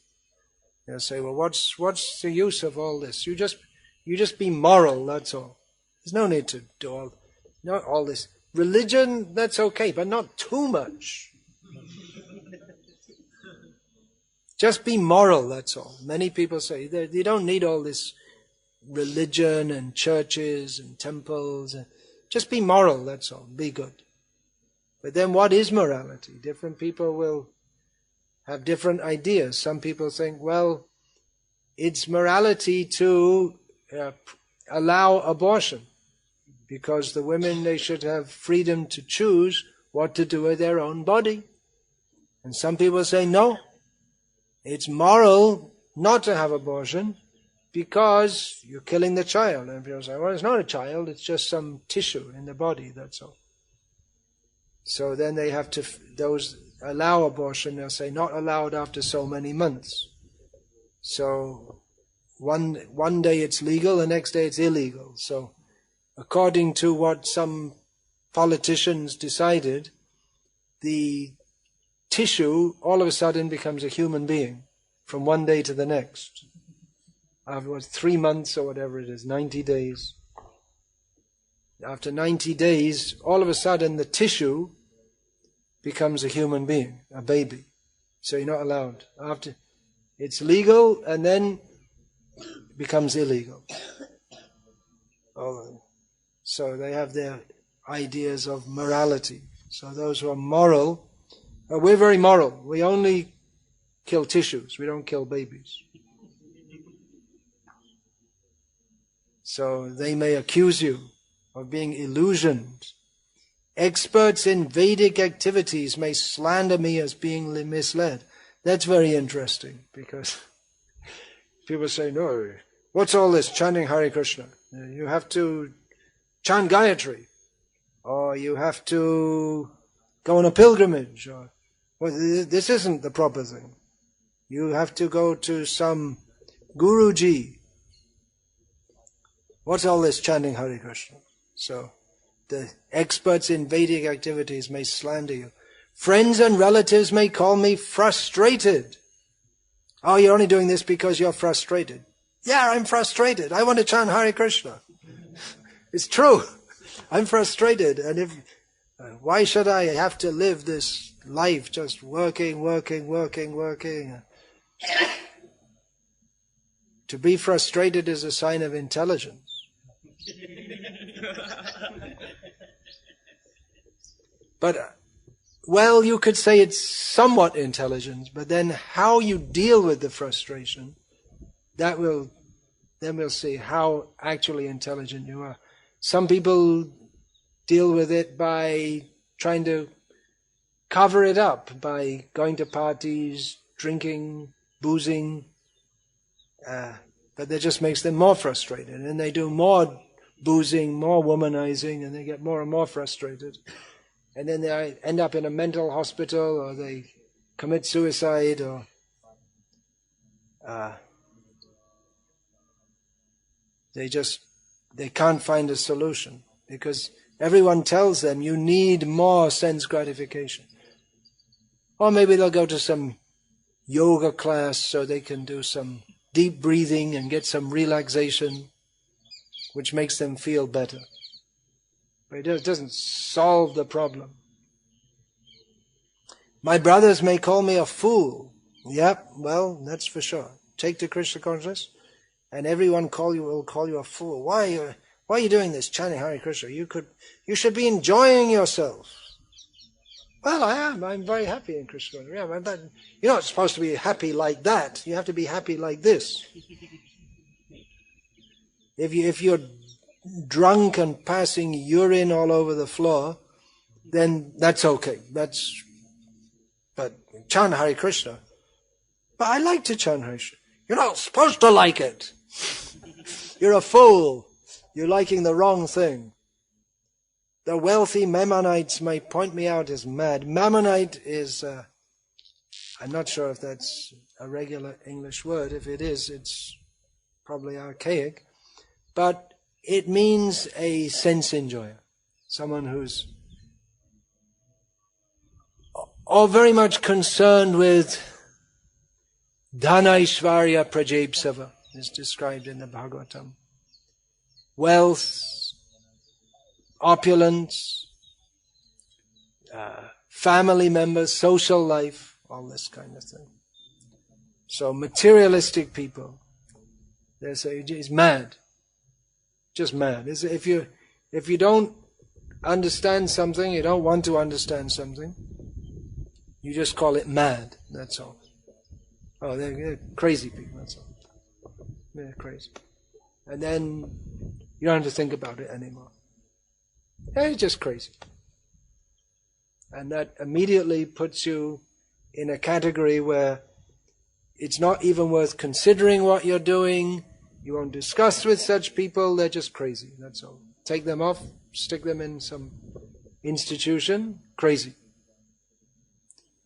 They'll say, well, what's the use of all this? You just be moral, that's all. There's no need to do all this. Religion, that's okay, but not too much. Just be moral, that's all. Many people say, you don't need all this religion and churches and temples. Just be moral, that's all. Be good. But then what is morality? Different people will have different ideas. Some people think, well, it's morality to allow abortion. Because the women, they should have freedom to choose what to do with their own body. And some people say, no, it's moral not to have abortion because you're killing the child. And people say, well, it's not a child, it's just some tissue in the body, that's all. So then they have to, those allow abortion, they'll say not allowed after so many months. So one day it's legal, the next day it's illegal. So according to what some politicians decided, the tissue all of a sudden becomes a human being. from one day to the next. After 3 months or whatever it is, 90 days. After 90 days, all of a sudden the tissue becomes a human being, a baby. So you're not allowed. After it's legal and then it becomes illegal. So they have their ideas of morality. So those who are moral, we're very moral. We only kill tissues. We don't kill babies. So they may accuse you of being illusioned. Experts in Vedic activities may slander me as being misled. That's very interesting, because people say, no, what's all this chanting Hare Krishna? You have to chant Gayatri, or you have to go on a pilgrimage, or well, this isn't the proper thing. You have to go to some Guruji. What's all this chanting Hare Krishna? So the experts in Vedic activities may slander you. Friends and relatives may call me frustrated. Oh, you're only doing this because you're frustrated. Yeah, I'm frustrated. I want to chant Hare Krishna. It's true. I'm frustrated. And why should I have to live this life just working? To be frustrated is a sign of intelligence. But, well, you could say it's somewhat intelligence, but then how you deal with the frustration, then we'll see how actually intelligent you are. Some people deal with it by trying to cover it up, by going to parties, drinking, boozing, but that just makes them more frustrated, and they do more boozing, more womanizing, and they get more and more frustrated. And then they end up in a mental hospital, or they commit suicide, or they can't find a solution, because everyone tells them you need more sense gratification. Or maybe they'll go to some yoga class so they can do some deep breathing and get some relaxation, which makes them feel better. But it doesn't solve the problem. My brothers may call me a fool. Yep, well, that's for sure. Take to Krishna consciousness, and everyone will call you a fool. Why are you doing this, chanting Hare Krishna? You should be enjoying yourself. Well, I am. I'm very happy in Krishna. Yeah, but you're not supposed to be happy like that. You have to be happy like this. If you're drunk and passing urine all over the floor, then that's okay. But chant Hare Krishna. But I like to chant Hare Krishna. You're not supposed to like it. You're a fool. You're liking the wrong thing. The wealthy Mammonites may point me out as mad. Mammonite is, I'm not sure if that's a regular English word. If it is, it's probably archaic. But it means a sense enjoyer. Someone who's all very much concerned with Dhanaishvarya Prajepsava, is described in the Bhagavatam. Wealth, opulence, family members, social life, all this kind of thing. So materialistic people, they say, he's mad. Just mad. If you don't understand something, you don't want to understand something, you just call it mad, that's all. Oh, they're crazy people, that's all. They're crazy. And then you don't have to think about it anymore. They're just crazy. And that immediately puts you in a category where it's not even worth considering what you're doing. You won't discuss with such people. They're just crazy, that's all. Take them off, stick them in some institution, crazy.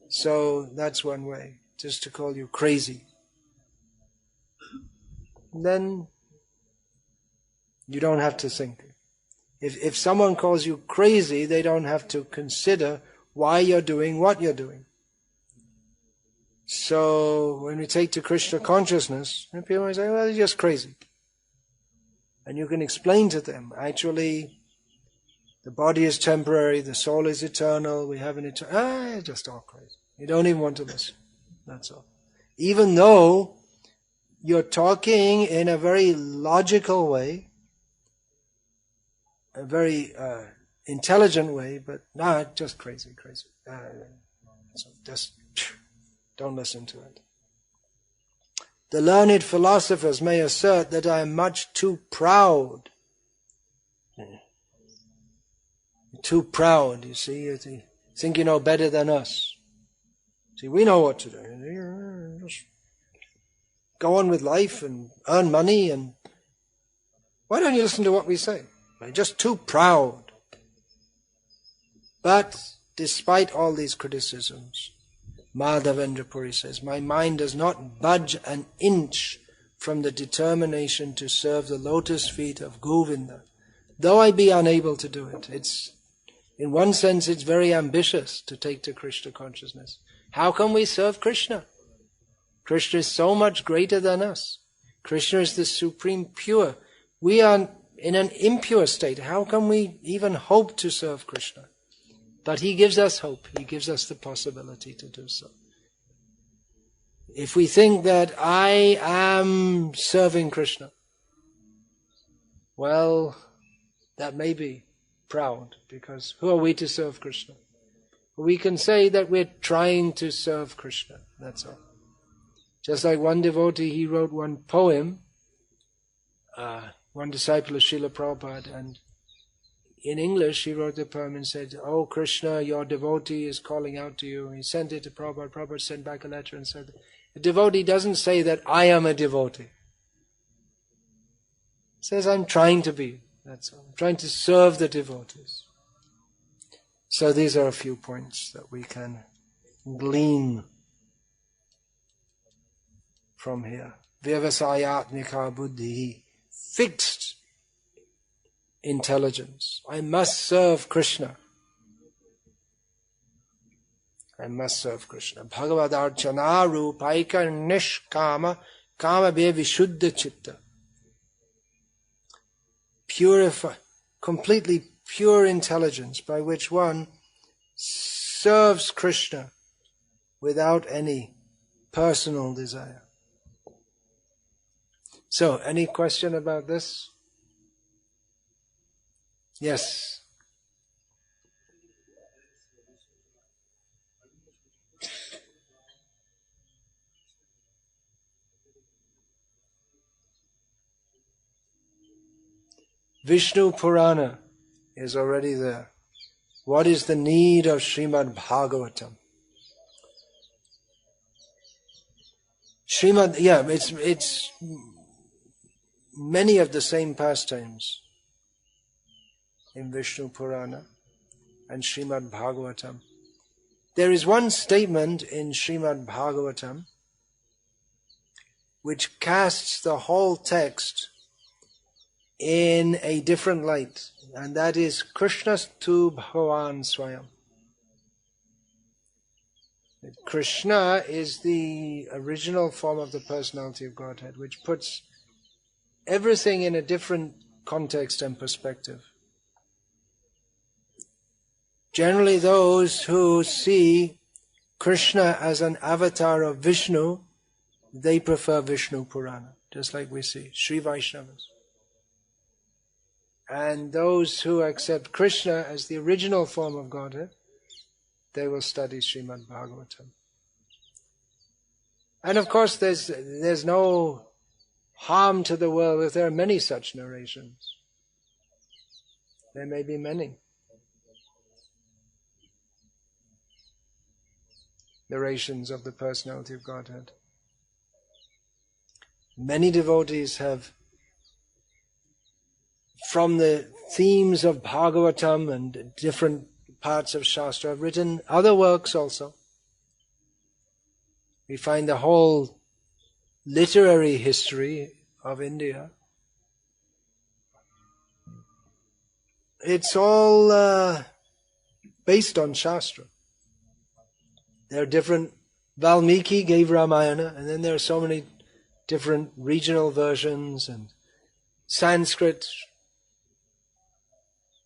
So that's one way, just to call you crazy. Then you don't have to think. If someone calls you crazy, they don't have to consider why you're doing what you're doing. So when we take to Krishna consciousness, people might say, well, you're just crazy. And you can explain to them, actually, the body is temporary, the soul is eternal, we have an eternal... you're just all crazy. You don't even want to listen. That's all. Even though you're talking in a very logical way, a very intelligent way, but just crazy. So just don't listen to it. The learned philosophers may assert that I am much too proud. Too proud, you see. You think you know better than us. See, we know what to do. Just go on with life and earn money, and why don't you listen to what we say? You're just too proud. But despite all these criticisms, Madhavendra Puri says, my mind does not budge an inch from the determination to serve the lotus feet of Govinda, though I be unable to do it. In one sense, it's very ambitious to take to Krishna consciousness. How can we serve Krishna? Krishna is so much greater than us. Krishna is the supreme pure. We are in an impure state. How can we even hope to serve Krishna? But He gives us hope. He gives us the possibility to do so. If we think that I am serving Krishna, well, that may be proud, because who are we to serve Krishna? We can say that we're trying to serve Krishna, that's all. Just like one devotee, he wrote one poem, one disciple of Srila Prabhupada, and in English he wrote the poem and said, "Oh Krishna, your devotee is calling out to you." He sent it to Prabhupada. Prabhupada sent back a letter and said, the devotee doesn't say that I am a devotee. He says, I'm trying to be. That's all. I'm trying to serve the devotees. So these are a few points that we can glean from here. Vyavasayatmika buddhi, fixed intelligence. I must serve Krishna. I must serve Krishna. Bhagavad-archana rupaika nishkama kama be vishuddha chitta. Purify, completely pure intelligence by which one serves Krishna without any personal desire. So, any question about this? Yes. Vishnu Purana is already there. What is the need of Srimad Bhagavatam? It's many of the same pastimes in Vishnu Purana and Srimad Bhagavatam. There is one statement in Srimad Bhagavatam which casts the whole text in a different light, and that is Krishnastu Bhavan Swayam. Krishna is the original form of the personality of Godhead, which puts everything in a different context and perspective. Generally, those who see Krishna as an avatar of Vishnu, they prefer Vishnu Purana, just like we see Sri Vaishnavas. And those who accept Krishna as the original form of Godhead, they will study Srimad Bhagavatam. And of course, there's no harm to the world if there are many such narrations. There may be many narrations of the personality of Godhead. Many devotees have, from the themes of Bhagavatam and different parts of Shastra, have written other works also. We find the whole literary history of India. It's all based on Shastra. There are different Valmiki gave Ramayana, and then there are so many different regional versions and Sanskrit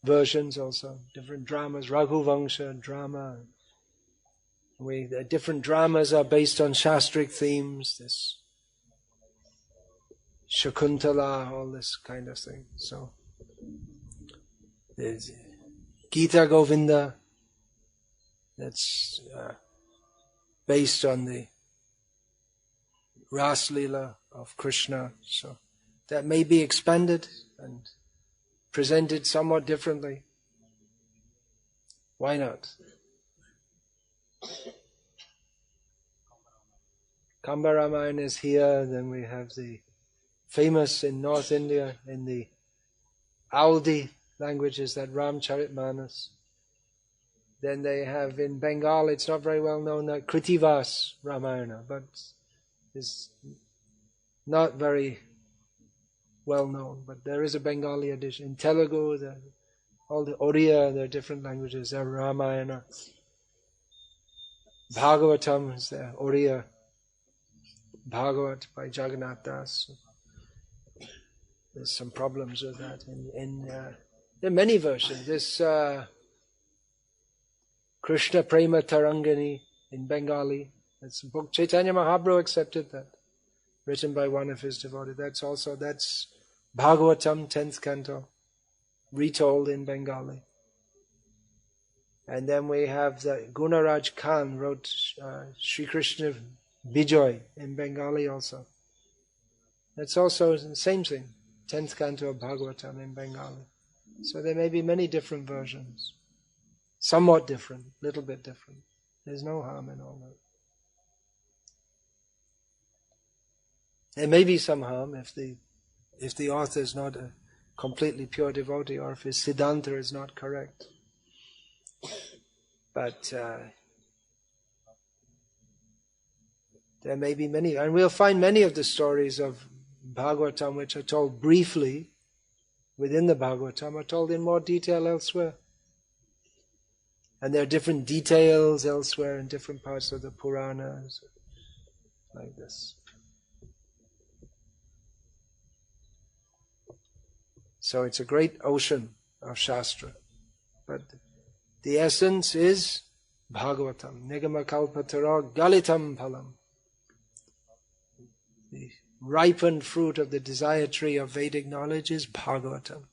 versions also, different dramas, Raghuvangsha drama. The different dramas are based on Shastric themes, this Shakuntala, all this kind of thing. So there's Gita Govinda, that's based on the Ras Leela of Krishna. So that may be expanded and presented somewhat differently. Why not? Kamba Ramayana is here, then we have the famous in North India, in the Audi languages, that Ramcharitmanas. Then they have in Bengal, it's not very well known, that Kritivas Ramayana, but is not very well known. But there is a Bengali edition. In Telugu, all the Oriya, there are different languages, there are Ramayana. Bhagavatam is there, Oriya. Bhagavat by Jagannath Das. There's some problems with that. There are many versions. This Krishna Prema Tarangani in Bengali. That's a book. Chaitanya Mahaprabhu accepted that, written by one of his devotees. That's Bhagavatam, 10th canto, retold in Bengali. And then we have the Gunaraj Khan wrote Sri Krishna Bijoy in Bengali also. That's also the same thing, 10th canto of Bhagavatam in Bengali. So there may be many different versions. Somewhat different, little bit different. There's no harm in all that. There may be some harm if the author is not a completely pure devotee, or if his siddhanta is not correct. But there may be many, and we'll find many of the stories of Bhagavatam which are told briefly within the Bhagavatam are told in more detail elsewhere. And there are different details elsewhere in different parts of the Puranas, like this. So it's a great ocean of Shastra. But the essence is Bhagavatam, Nigama Kalpatara Galitam Phalam. The ripened fruit of the desire tree of Vedic knowledge is Bhagavatam.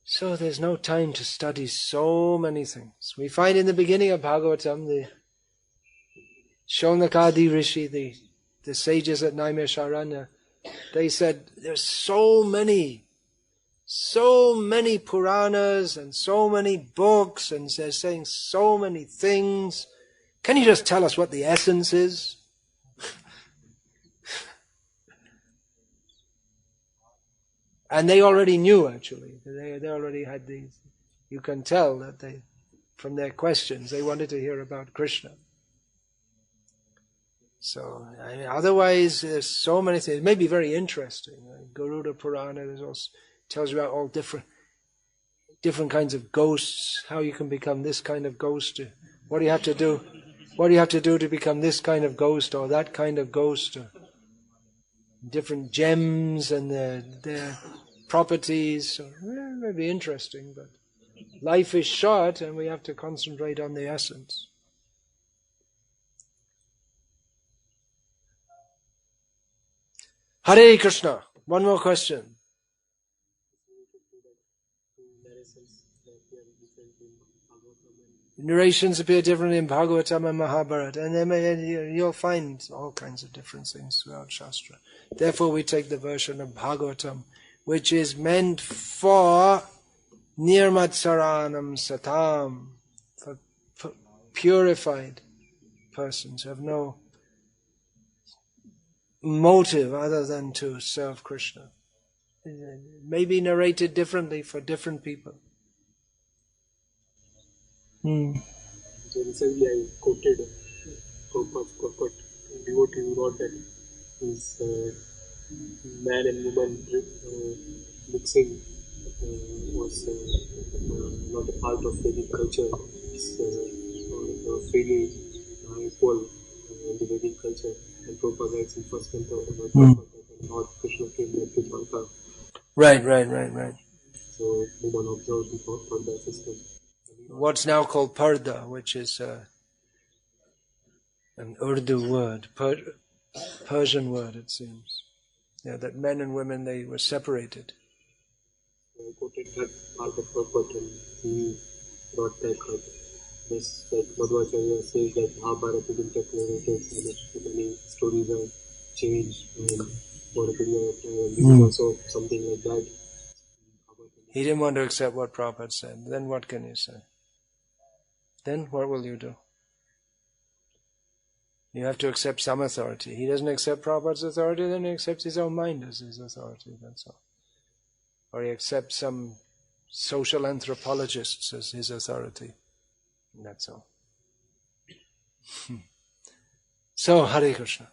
So there's no time to study so many things. We find in the beginning of Bhagavatam, the Shaunakadi Rishi, the sages at Naimisharanya, they said there's so many Puranas and so many books, and they're saying so many things. Can you just tell us what the essence is? And they already knew, actually. They already had these. You can tell that from their questions, they wanted to hear about Krishna. So, otherwise, there's so many things. It may be very interesting. Garuda Purana also tells you about all different kinds of ghosts, how you can become this kind of ghost. What do you have to do? What do you have to do to become this kind of ghost or that kind of ghost? Different gems and their properties. So, it may be interesting, but life is short and we have to concentrate on the essence. Hare Krishna. One more question. Narrations appear differently in Bhagavatam and Mahabharata, and you'll find all kinds of different things throughout Shastra. Therefore, we take the version of Bhagavatam, which is meant for Nirmatsaranam Satam, for purified persons who have no motive other than to serve Krishna. It may be narrated differently for different people. So recently I quoted Prabhupada devotee who wrote that is man and woman mixing was not a part of Vedic culture. It's freely equal in the Vedic culture. And Prabhupada writes in first canto of the Bhagavad-gita that Lord Krishna came back to Dwarka. Right. So woman observed the Parda system. What's now called Parda, which is an Urdu word, Persian word, it seems. Yeah, that men and women, they were separated. I quoted that part of purport and he brought back this, like Madhvacharya says that Mahabharata didn't get narrated and many stories are changed and for a period of time, and this is also something like that. He didn't want to accept what Prabhupada said. Then what can you say? Then what will you do? You have to accept some authority. He doesn't accept Prabhupada's authority, then he accepts his own mind as his authority, that's all. Or he accepts some social anthropologists as his authority. That's all. So, Hare Krishna.